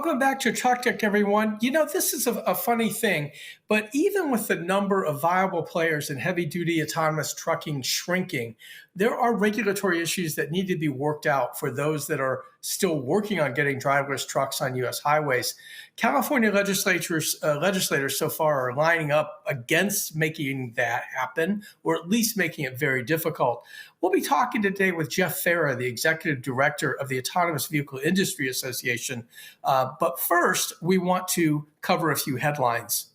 Welcome back to Truck Tech, everyone. This is a funny thing, but even with the number of viable players in heavy duty autonomous trucking shrinking, there are regulatory issues that need to be worked out for those that are still working on getting driverless trucks on U.S. highways. California legislators so far are lining up against making that happen, or at least making it very difficult. We'll be talking today with Jeff Farah, the executive director of the Autonomous Vehicle Industry Association. But first, we want to cover a few headlines.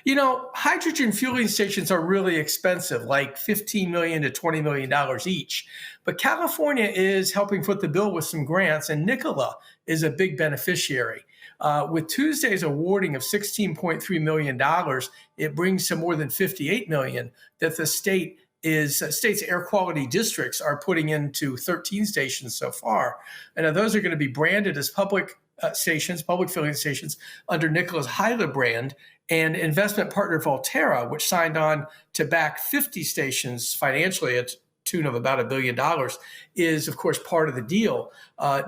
Hydrogen fueling stations are really expensive, like $15 million to $20 million each. But California is helping foot the bill with some grants, and Nikola is a big beneficiary. With Tuesday's awarding of $16.3 million, it brings to more than $58 million that the state's air quality districts are putting into 13 stations so far. And those are going to be branded as public filling stations under Nikola's Hyla brand, and investment partner Volterra, which signed on to back 50 stations financially at tune of about $1 billion, is, of course, part of the deal.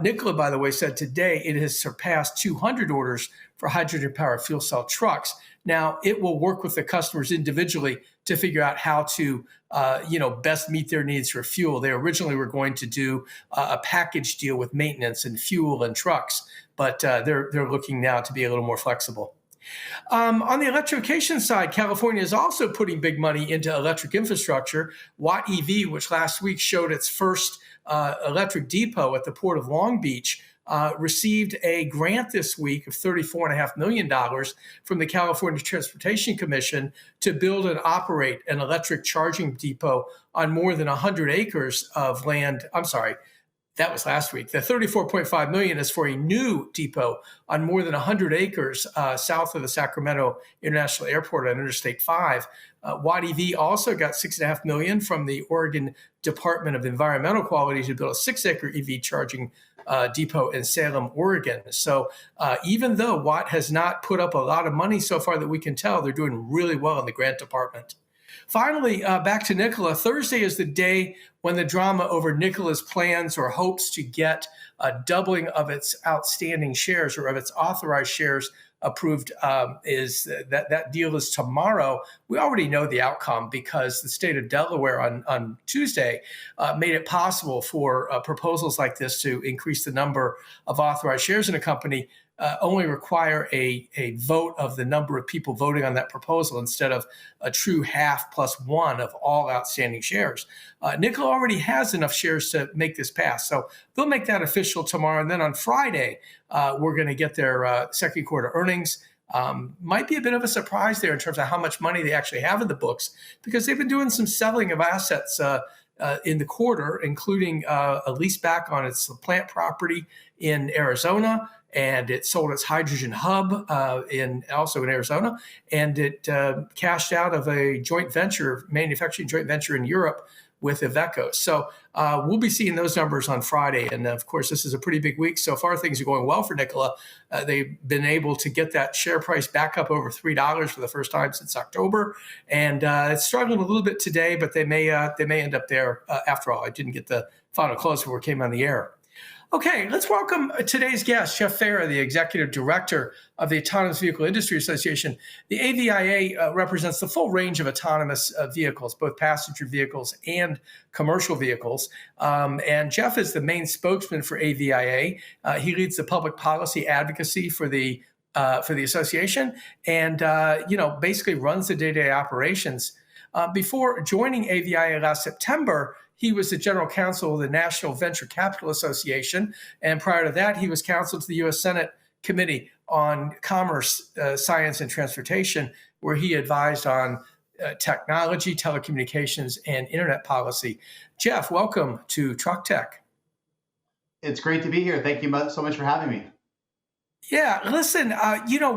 Nikola, by the way, said today it has surpassed 200 orders for hydrogen-powered fuel cell trucks. Now, it will work with the customers individually to figure out how to, best meet their needs for fuel. They originally were going to do a package deal with maintenance and fuel and trucks, but they're looking now to be a little more flexible. On the electrification side, California is also putting big money into electric infrastructure. Watt EV, which last week showed its first electric depot at the Port of Long Beach, received a grant this week of $34.5 million from the California Transportation Commission to build and operate an electric charging depot on more than 100 acres of land. I'm sorry, that was last week. The $34.5 million is for a new depot on more than 100 acres south of the Sacramento International Airport on Interstate 5. Watt EV also got $6.5 million from the Oregon Department of Environmental Quality to build a 6-acre EV charging depot in Salem, Oregon. So even though Watt has not put up a lot of money so far that we can tell, they're doing really well in the grant department. Finally, back to Nikola. Thursday is the day when the drama over Nikola's plans or hopes to get a doubling of its outstanding shares or of its authorized shares approved is that deal is tomorrow. We already know the outcome because the state of Delaware on Tuesday made it possible for proposals like this to increase the number of authorized shares in a company only require a vote of the number of people voting on that proposal instead of a true half plus one of all outstanding shares. Nikola already has enough shares to make this pass. So they'll make that official tomorrow. And then on Friday, we're going to get their second quarter earnings. Might be a bit of a surprise there in terms of how much money they actually have in the books, because they've been doing some selling of assets in the quarter, including a lease back on its plant property in Arizona, and it sold its hydrogen hub also in Arizona, and it cashed out of a manufacturing joint venture in Europe with Iveco. So we'll be seeing those numbers on Friday. And of course, this is a pretty big week. So far, things are going well for Nikola. They've been able to get that share price back up over $3 for the first time since October. And it's struggling a little bit today, but they may end up there after all. I didn't get the final close before it came on the air. Okay, let's welcome today's guest, Jeff Farah, the Executive Director of the Autonomous Vehicle Industry Association. The AVIA represents the full range of autonomous vehicles, both passenger vehicles and commercial vehicles. And Jeff is the main spokesman for AVIA. He leads the public policy advocacy for the association and, basically runs the day-to-day operations. Before joining AVIA last September, he was the general counsel of the National Venture Capital Association. And prior to that, he was counsel to the U.S. Senate Committee on Commerce, Science, and Transportation, where he advised on technology, telecommunications, and internet policy. Jeff, welcome to Truck Tech. It's great to be here. Thank you so much for having me. Yeah, listen,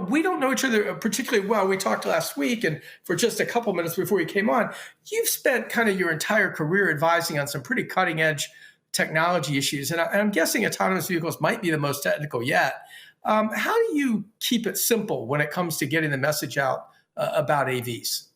we don't know each other particularly well. We talked last week, and for just a couple minutes before you came on, you've spent kind of your entire career advising on some pretty cutting-edge technology issues, and I'm guessing autonomous vehicles might be the most technical yet. How do you keep it simple when it comes to getting the message out about AVs?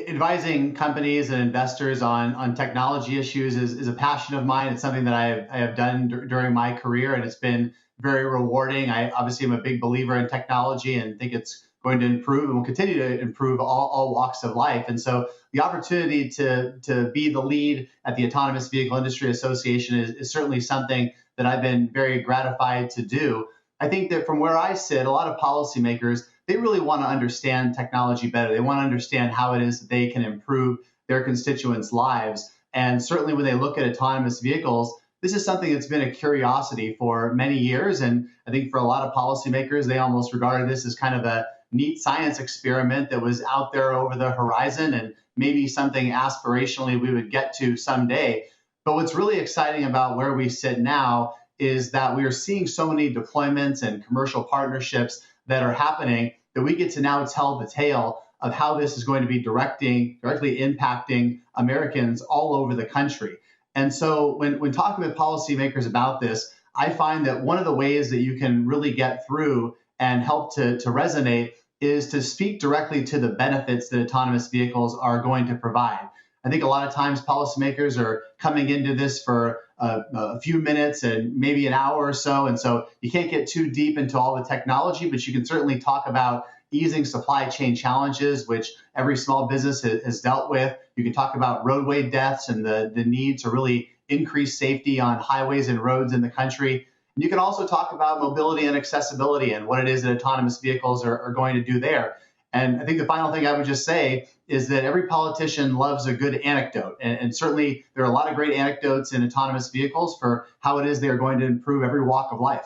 Advising companies and investors on technology issues is a passion of mine. It's something that I have done during my career, and it's been very rewarding. I obviously am a big believer in technology and think it's going to improve and will continue to improve all walks of life. And so the opportunity to be the lead at the Autonomous Vehicle Industry Association is certainly something that I've been very gratified to do. I think that from where I sit, a lot of policymakers, they really want to understand technology better. They want to understand how it is that they can improve their constituents' lives. And certainly when they look at autonomous vehicles, this is something that's been a curiosity for many years. And I think for a lot of policymakers, they almost regarded this as kind of a neat science experiment that was out there over the horizon and maybe something aspirationally we would get to someday. But what's really exciting about where we sit now is that we are seeing so many deployments and commercial partnerships that are happening that we get to now tell the tale of how this is going to be directly impacting Americans all over the country. And so when talking with policymakers about this, I find that one of the ways that you can really get through and help to resonate is to speak directly to the benefits that autonomous vehicles are going to provide. I think a lot of times policymakers are coming into this for a few minutes and maybe an hour or so. And so you can't get too deep into all the technology, but you can certainly talk about easing supply chain challenges, which every small business has dealt with. You can talk about roadway deaths and the need to really increase safety on highways and roads in the country. And you can also talk about mobility and accessibility and what it is that autonomous vehicles are going to do there. And I think the final thing I would just say is that every politician loves a good anecdote. And certainly there are a lot of great anecdotes in autonomous vehicles for how it is they are going to improve every walk of life.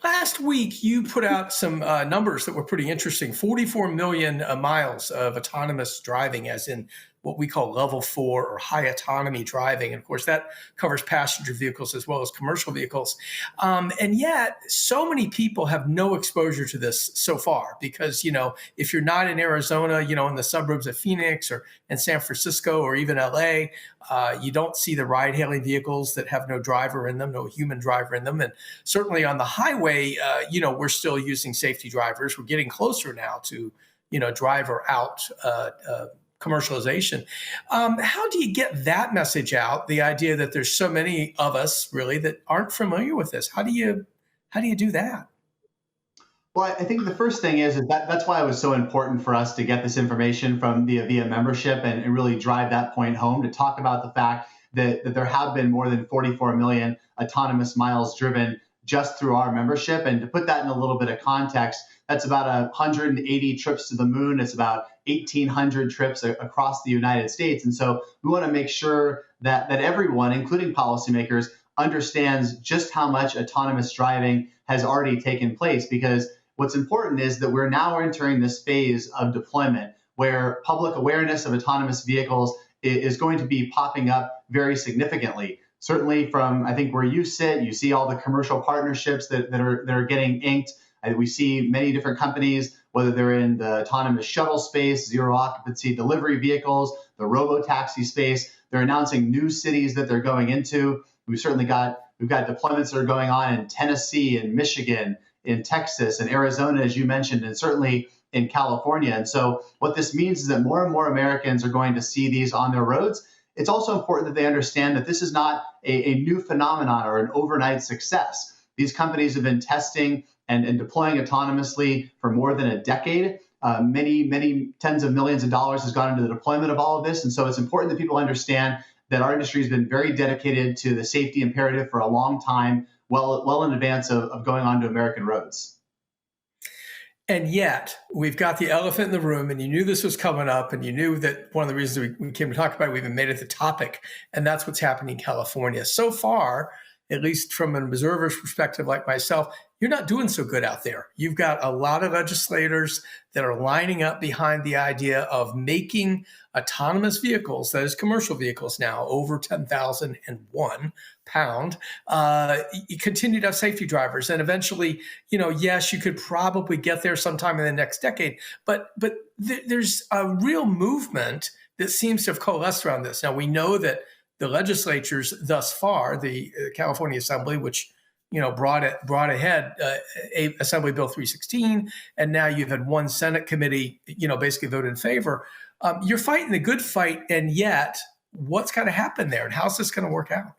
Last week, you put out some numbers that were pretty interesting. 44 million miles of autonomous driving, as in what we call level 4 or high autonomy driving. And of course, that covers passenger vehicles as well as commercial vehicles. And yet, so many people have no exposure to this so far because, if you're not in Arizona, in the suburbs of Phoenix or in San Francisco or even LA, you don't see the ride-hailing vehicles that have no driver in them, no human driver in them. And certainly on the highway, we're still using safety drivers. We're getting closer now to, driver out commercialization. How do you get that message out? The idea that there's so many of us really that aren't familiar with this. How do you do that? Well, I think the first thing is that's why it was so important for us to get this information from via membership and really drive that point home to talk about the fact that there have been more than 44 million autonomous miles driven just through our membership. And to put that in a little bit of context, that's about 180 trips to the moon. It's about 1,800 trips across the United States. And so we want to make sure that everyone, including policymakers, understands just how much autonomous driving has already taken place. Because what's important is that we're now entering this phase of deployment where public awareness of autonomous vehicles is going to be popping up very significantly. Certainly from, I think, where you sit, you see all the commercial partnerships that are getting inked. We see many different companies, whether they're in the autonomous shuttle space, zero occupancy delivery vehicles, the robo-taxi space. They're announcing new cities that they're going into. We've got deployments that are going on in Tennessee and Michigan, in Texas and Arizona, as you mentioned, and certainly in California. And so what this means is that more and more Americans are going to see these on their roads. It's also important that they understand that this is not a new phenomenon or an overnight success. These companies have been testing and deploying autonomously for more than a decade. Many tens of millions of dollars has gone into the deployment of all of this. And so it's important that people understand that our industry has been very dedicated to the safety imperative for a long time, well in advance of going onto American roads. And yet, we've got the elephant in the room, and you knew this was coming up, and you knew that one of the reasons we came to talk about it, we even made it the topic, and that's what's happening in California. So far, at least from an observer's perspective like myself, you're not doing so good out there. You've got a lot of legislators that are lining up behind the idea of making autonomous vehicles, that is commercial vehicles now, over 10,001 pound, you continue to have safety drivers. And eventually, yes, you could probably get there sometime in the next decade, but there's a real movement that seems to have coalesced around this. Now, we know that the legislatures thus far, the California Assembly, which brought ahead Assembly Bill 316, and now you've had one Senate committee, basically vote in favor. You're fighting the good fight, and yet, what's going to happen there, and how's this going to work out?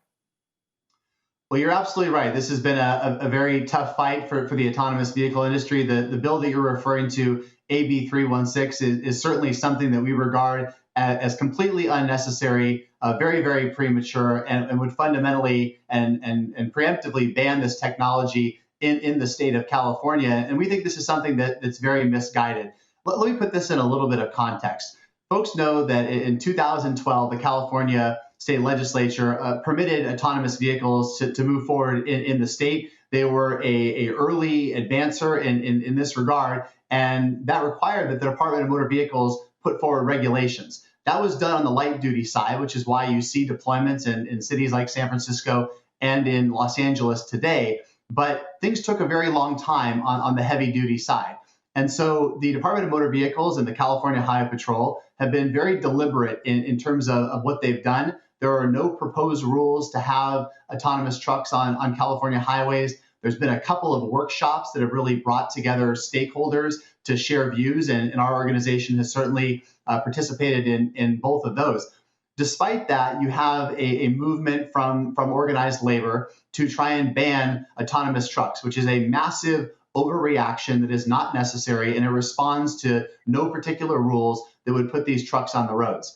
Well, you're absolutely right. This has been a very tough fight for the autonomous vehicle industry. The bill that you're referring to, AB 316, is certainly something that we regard as completely unnecessary, very, very premature, and would fundamentally and preemptively ban this technology in the state of California. And we think this is something that's very misguided. Let me put this in a little bit of context. Folks know that in 2012, the California state legislature permitted autonomous vehicles to move forward in the state. They were a early advancer in this regard, and that required that the Department of Motor Vehicles put forward regulations. That was done on the light duty side, which is why you see deployments in cities like San Francisco and in Los Angeles today. But things took a very long time on the heavy duty side. And so the Department of Motor Vehicles and the California Highway Patrol have been very deliberate in terms of what they've done. There are no proposed rules to have autonomous trucks on California highways. There's been a couple of workshops that have really brought together stakeholders to share views, and our organization has certainly participated in both of those. Despite that, you have a movement from organized labor to try and ban autonomous trucks, which is a massive overreaction that is not necessary, and it responds to no particular rules that would put these trucks on the roads.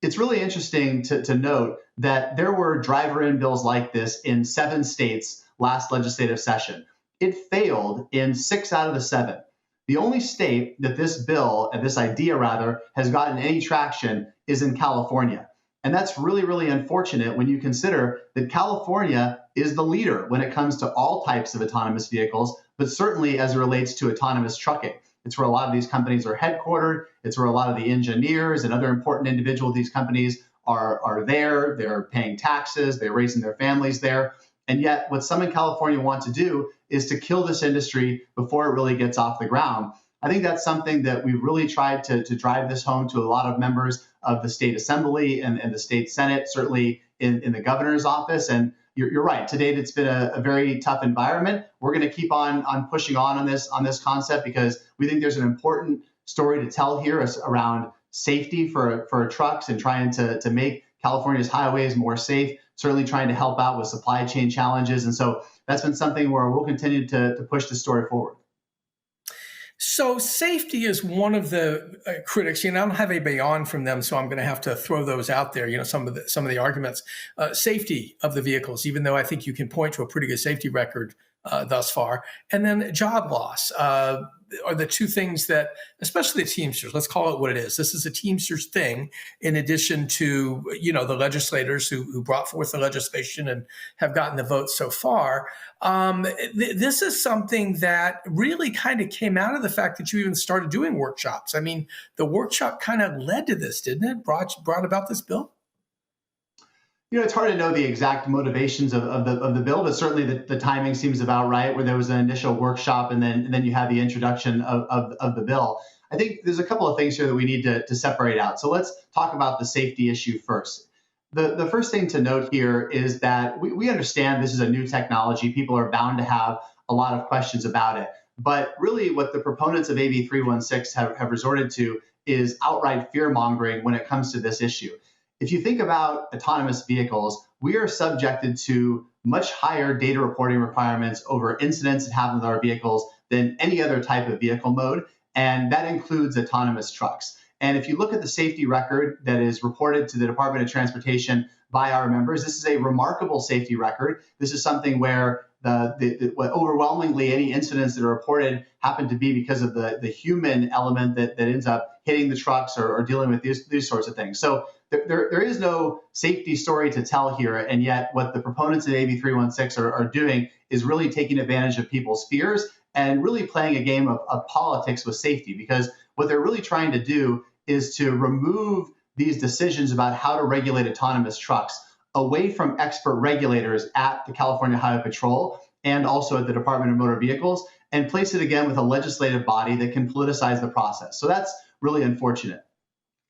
It's really interesting to note that there were driver-in bills like this in 7 states last legislative session. It failed in 6 out of the 7. The only state that this bill, and this idea rather, has gotten any traction is in California. And that's really, really unfortunate when you consider that California is the leader when it comes to all types of autonomous vehicles, but certainly as it relates to autonomous trucking. It's where a lot of these companies are headquartered. It's where a lot of the engineers and other important individuals of these companies are there. They're paying taxes. They're raising their families there. And yet what some in California want to do is to kill this industry before it really gets off the ground. I think that's something that we've really tried to drive this home to a lot of members of the state assembly and the state senate, certainly in the governor's office. And you're right. To date, it's been a very tough environment. We're going to keep on pushing on this concept because we think there's an important story to tell here around safety for trucks and trying to make California's highways more safe, certainly trying to help out with supply chain challenges. And so that's been something where we'll continue to push the story forward. So safety is one of the critics. I don't have anybody on from them, so I'm going to have to throw those out there. Some of the arguments, safety of the vehicles, even though I think you can point to a pretty good safety record thus far, and then job loss are the two things that, especially the Teamsters. Let's call it what it is. This is a Teamsters thing, in addition to the legislators who brought forth the legislation and have gotten the votes so far. This is something that really kind of came out of the fact that you even started doing workshops. I mean, the workshop kind of led to this, didn't it? Brought about this bill? It's hard to know the exact motivations of the bill, but certainly the timing seems about right, where there was an initial workshop and then you had the introduction of the bill. I think there's a couple of things here that we need to separate out. So let's talk about the safety issue first. The first thing to note here is that we understand this is a new technology. People are bound to have a lot of questions about it. But really what the proponents of AB 316 have resorted to is outright fear-mongering when it comes to this issue. If you think about autonomous vehicles, we are subjected to much higher data reporting requirements over incidents that happen with our vehicles than any other type of vehicle mode, and that includes autonomous trucks. And if you look at the safety record that is reported to the Department of Transportation by our members, this is a remarkable safety record. This is something where overwhelmingly any incidents that are reported happen to be because of the human element that ends up hitting the trucks or dealing with these sorts of things. So there is no safety story to tell here, and yet what the proponents of AB 316 are doing is really taking advantage of people's fears and really playing a game of politics with safety, because what they're really trying to do is to remove these decisions about how to regulate autonomous trucks away from expert regulators at the California Highway Patrol and also at the Department of Motor Vehicles, and place it again with a legislative body that can politicize the process. So that's really unfortunate.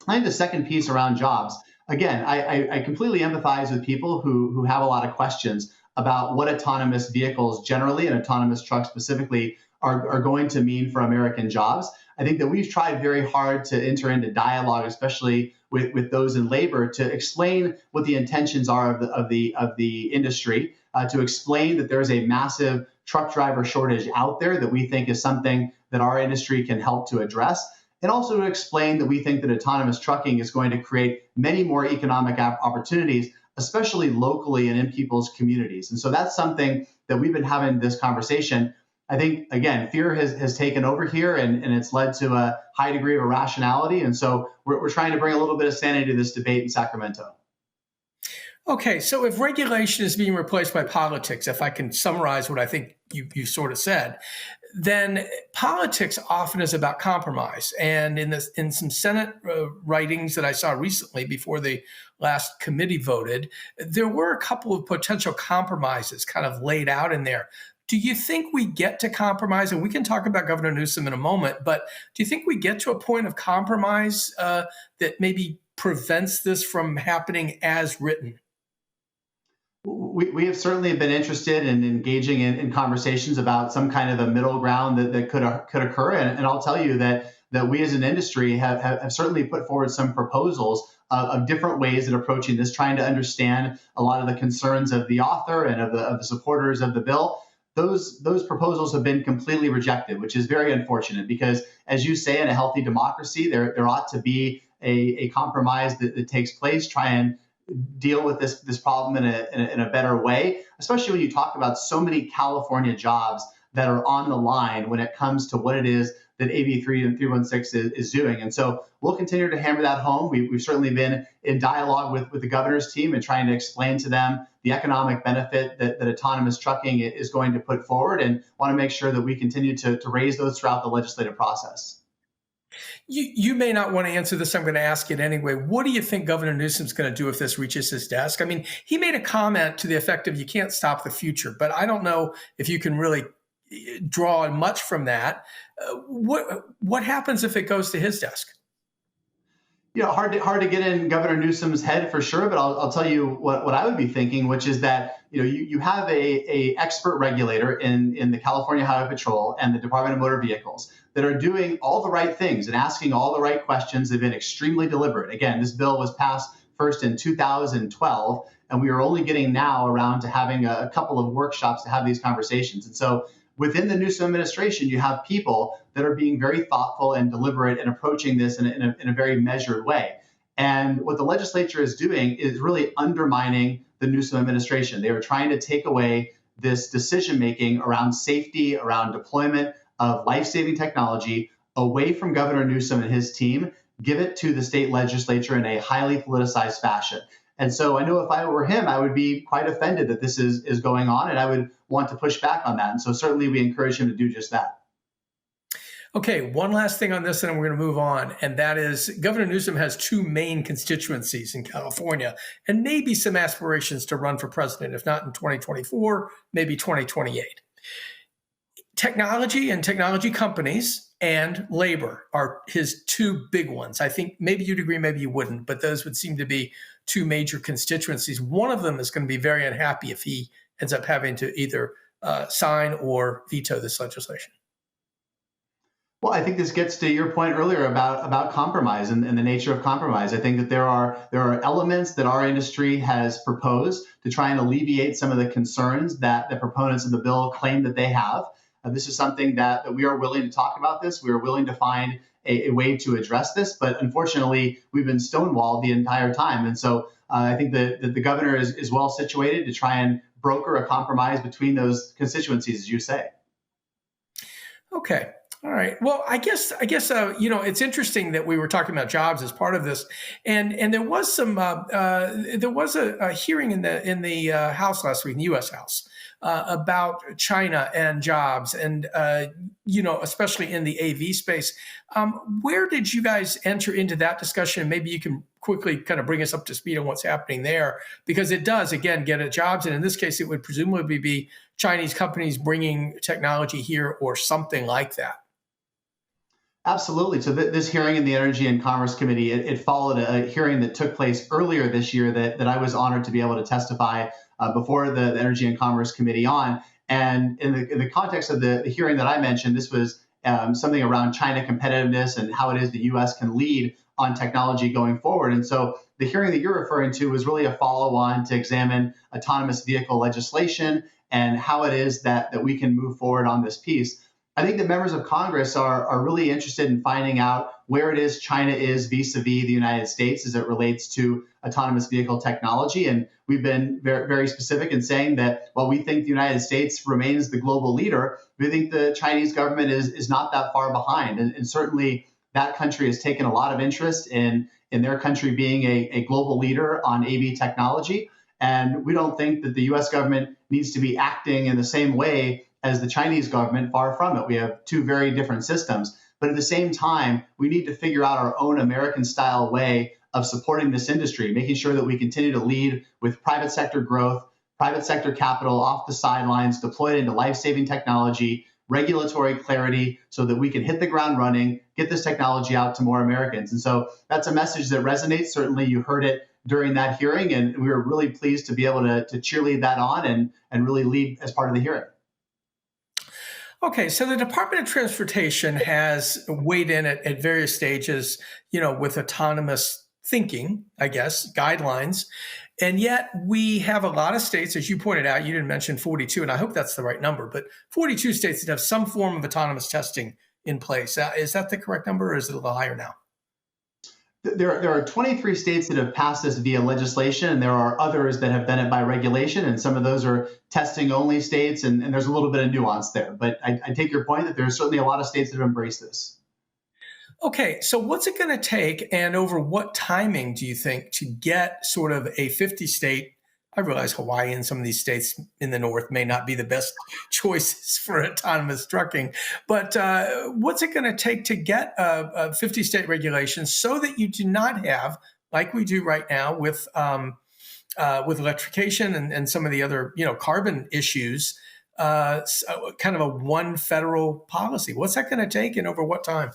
I think the second piece around jobs, again, I completely empathize with people who have a lot of questions about what autonomous vehicles generally and autonomous trucks specifically are going to mean for American jobs. I think that we've tried very hard to enter into dialogue, especially with those in labor, to explain what the intentions are of the industry, to explain that there is a massive truck driver shortage out there that we think is something that our industry can help to address, and also to explain that we think that autonomous trucking is going to create many more economic opportunities, especially locally and in people's communities. And so that's something that we've been having this conversation. I think, again, fear has taken over here, and it's led to a high degree of irrationality. And so we're trying to bring a little bit of sanity to this debate in Sacramento. Okay, so if regulation is being replaced by politics, if I can summarize what I think you sort of said, then politics often is about compromise. And in some Senate writings that I saw recently before the last committee voted, there were a couple of potential compromises kind of laid out in there. Do you think we get to compromise? And we can talk about Governor Newsom in a moment, but do you think we get to a point of compromise that maybe prevents this from happening as written? We have certainly been interested in engaging in conversations about some kind of a middle ground that could occur. And I'll tell you that we as an industry have certainly put forward some proposals of different ways of approaching this, trying to understand a lot of the concerns of the author and of the supporters of the bill. Those proposals have been completely rejected, which is very unfortunate because, as you say, in a healthy democracy, there ought to be a compromise that takes place, try and deal with this problem in a better way, especially when you talk about so many California jobs that are on the line when it comes to what it is that AB 316 is doing. And so we'll continue to hammer that home. We've certainly been in dialogue with the governor's team and trying to explain to them the economic benefit that autonomous trucking is going to put forward, and want to make sure that we continue to raise those throughout the legislative process. You may not want to answer this. I'm going to ask it anyway. What do you think Governor Newsom's going to do if this reaches his desk? I mean, he made a comment to the effect of you can't stop the future, but I don't know if you can really draw much from that. What happens if it goes to his desk? Hard to get in Governor Newsom's head for sure, but I'll tell you what I would be thinking, which is that you have a expert regulator in the California Highway Patrol and the Department of Motor Vehicles that are doing all the right things and asking all the right questions. They've been extremely deliberate. Again, this bill was passed first in 2012, and we are only getting now around to having a couple of workshops to have these conversations. And so within the Newsom administration, you have people that are being very thoughtful and deliberate and approaching this in a very measured way. And what the legislature is doing is really undermining the Newsom administration. They are trying to take away this decision-making around safety, around deployment of life-saving technology away from Governor Newsom and his team, give it to the state legislature in a highly politicized fashion. And so I know if I were him, I would be quite offended that this is going on, and I would want to push back on that. And so certainly we encourage him to do just that. Okay, one last thing on this, and we're going to move on. And that is Governor Newsom has two main constituencies in California and maybe some aspirations to run for president, if not in 2024, maybe 2028. Technology and technology companies and labor are his two big ones. I think maybe you'd agree, maybe you wouldn't, but those would seem to be two major constituencies. One of them is going to be very unhappy if he ends up having to either sign or veto this legislation. Well, I think this gets to your point earlier about compromise and the nature of compromise. I think that there are elements that our industry has proposed to try and alleviate some of the concerns that the proponents of the bill claim that they have. This is something that we are willing to talk about this. We are willing to find a way to address this, but unfortunately, we've been stonewalled the entire time. And so I think that the governor is well situated to try and broker a compromise between those constituencies, as you say. Okay. All right. Well, I guess it's interesting that we were talking about jobs as part of this, and there was some a hearing in the House last week, in the U.S. House, about China and jobs, and especially in the AV space. Where did you guys enter into that discussion? Maybe you can quickly kind of bring us up to speed on what's happening there, because it does again get at jobs, and in this case, it would presumably be Chinese companies bringing technology here or something like that. Absolutely. So this hearing in the Energy and Commerce Committee, it followed a hearing that took place earlier this year that I was honored to be able to testify before the Energy and Commerce Committee on. And in the context of the hearing that I mentioned, this was something around China competitiveness and how it is the U.S. can lead on technology going forward. And so the hearing that you're referring to was really a follow-on to examine autonomous vehicle legislation and how it is that we can move forward on this piece. I think that members of Congress are really interested in finding out where it is China is vis-a-vis the United States as it relates to autonomous vehicle technology. And we've been very, very specific in saying that while we think the United States remains the global leader, we think the Chinese government is not that far behind. And certainly that country has taken a lot of interest in their country being a global leader on AV technology. And we don't think that the US government needs to be acting in the same way as the Chinese government, far from it. We have two very different systems. But at the same time, we need to figure out our own American style way of supporting this industry, making sure that we continue to lead with private sector growth, private sector capital off the sidelines, deployed into life-saving technology, regulatory clarity so that we can hit the ground running, get this technology out to more Americans. And so that's a message that resonates. Certainly you heard it during that hearing, and we were really pleased to be able to cheerlead that on and really lead as part of the hearing. Okay, so the Department of Transportation has weighed in at various stages, with autonomous thinking, I guess, guidelines. And yet we have a lot of states, as you pointed out, you didn't mention 42, and I hope that's the right number, but 42 states that have some form of autonomous testing in place. Is that the correct number, or is it a little higher now? There are 23 states that have passed this via legislation, and there are others that have done it by regulation, and some of those are testing only states, and there's a little bit of nuance there. But I take your point that there's certainly a lot of states that have embraced this. Okay, so what's it going to take, and over what timing do you think, to get sort of a 50-state? I realize Hawaii and some of these states in the north may not be the best choices for autonomous trucking, but what's it going to take to get a 50-state regulation so that you do not have, like we do right now with electrification and some of the other carbon issues, kind of a one federal policy? What's that going to take, and over what time?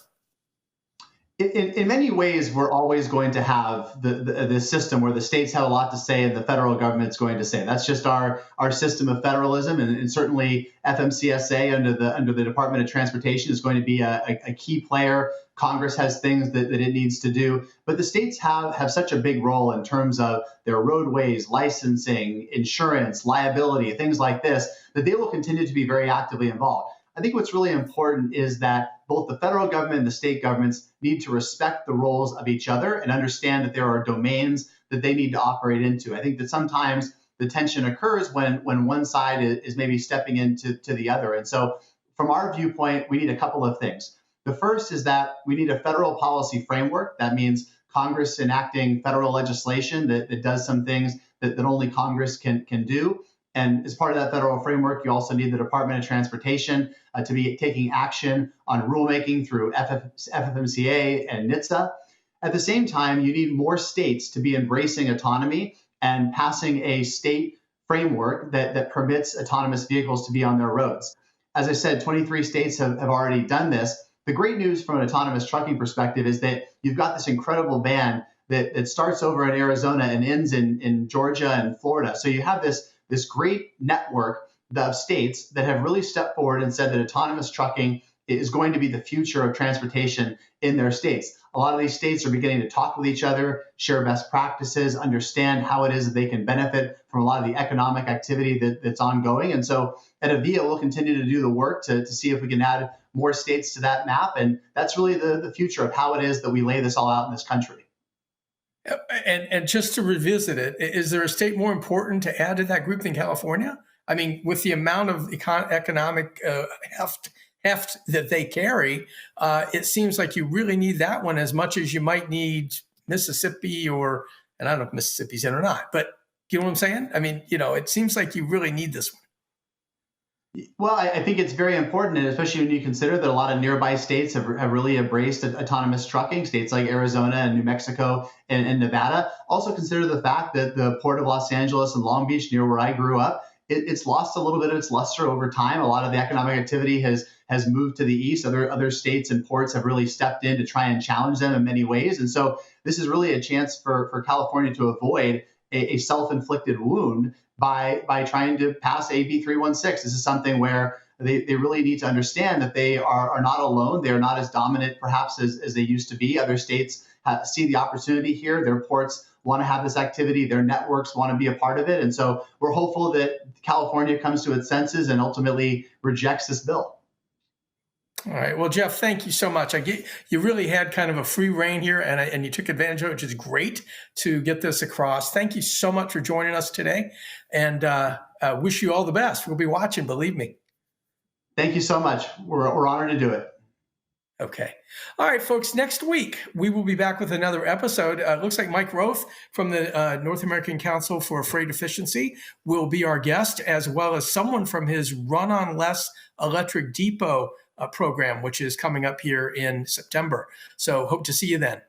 In many ways, we're always going to have the system where the states have a lot to say and the federal government's going to say. That's just our system of federalism, and certainly FMCSA under the Department of Transportation is going to be a key player. Congress has things that it needs to do, but the states have such a big role in terms of their roadways, licensing, insurance, liability, things like this, that they will continue to be very actively involved. I think what's really important is that both the federal government and the state governments need to respect the roles of each other and understand that there are domains that they need to operate into. I think that sometimes the tension occurs when one side is maybe stepping into the other. And so from our viewpoint, we need a couple of things. The first is that we need a federal policy framework. That means Congress enacting federal legislation that does some things that only Congress can do. And as part of that federal framework, you also need the Department of Transportation to be taking action on rulemaking through FFMCA and NHTSA. At the same time, you need more states to be embracing autonomy and passing a state framework that permits autonomous vehicles to be on their roads. As I said, 23 states have already done this. The great news from an autonomous trucking perspective is that you've got this incredible ban that starts over in Arizona and ends in Georgia and Florida. So you have this great network of states that have really stepped forward and said that autonomous trucking is going to be the future of transportation in their states. A lot of these states are beginning to talk with each other, share best practices, understand how it is that they can benefit from a lot of the economic activity that's ongoing. And so at Avia, we'll continue to do the work to see if we can add more states to that map. And that's really the future of how it is that we lay this all out in this country. And just to revisit it, is there a state more important to add to that group than California? I mean, with the amount of economic heft that they carry, it seems like you really need that one as much as you might need Mississippi and I don't know if Mississippi's in or not, but you know what I'm saying? I mean, it seems like you really need this one. Well, I think it's very important, and especially when you consider that a lot of nearby states have really embraced autonomous trucking, states like Arizona and New Mexico and Nevada. Also consider the fact that the Port of Los Angeles and Long Beach, near where I grew up, it's lost a little bit of its luster over time. A lot of the economic activity has moved to the east. Other states and ports have really stepped in to try and challenge them in many ways. And so this is really a chance for California to avoid a self-inflicted wound by trying to pass AB 316. This is something where they really need to understand that they are not alone. They are not as dominant, perhaps, as they used to be. Other states see the opportunity here. Their ports want to have this activity. Their networks want to be a part of it. And so we're hopeful that California comes to its senses and ultimately rejects this bill. All right. Well, Jeff, thank you so much. You really had kind of a free reign here, and you took advantage of it, which is great to get this across. Thank you so much for joining us today, and wish you all the best. We'll be watching, believe me. Thank you so much. We're honored to do it. Okay. All right, folks. Next week, we will be back with another episode. Looks like Mike Roth from the North American Council for Freight Efficiency will be our guest, as well as someone from his Run on Less Electric Depot program, which is coming up here in September. So hope to see you then.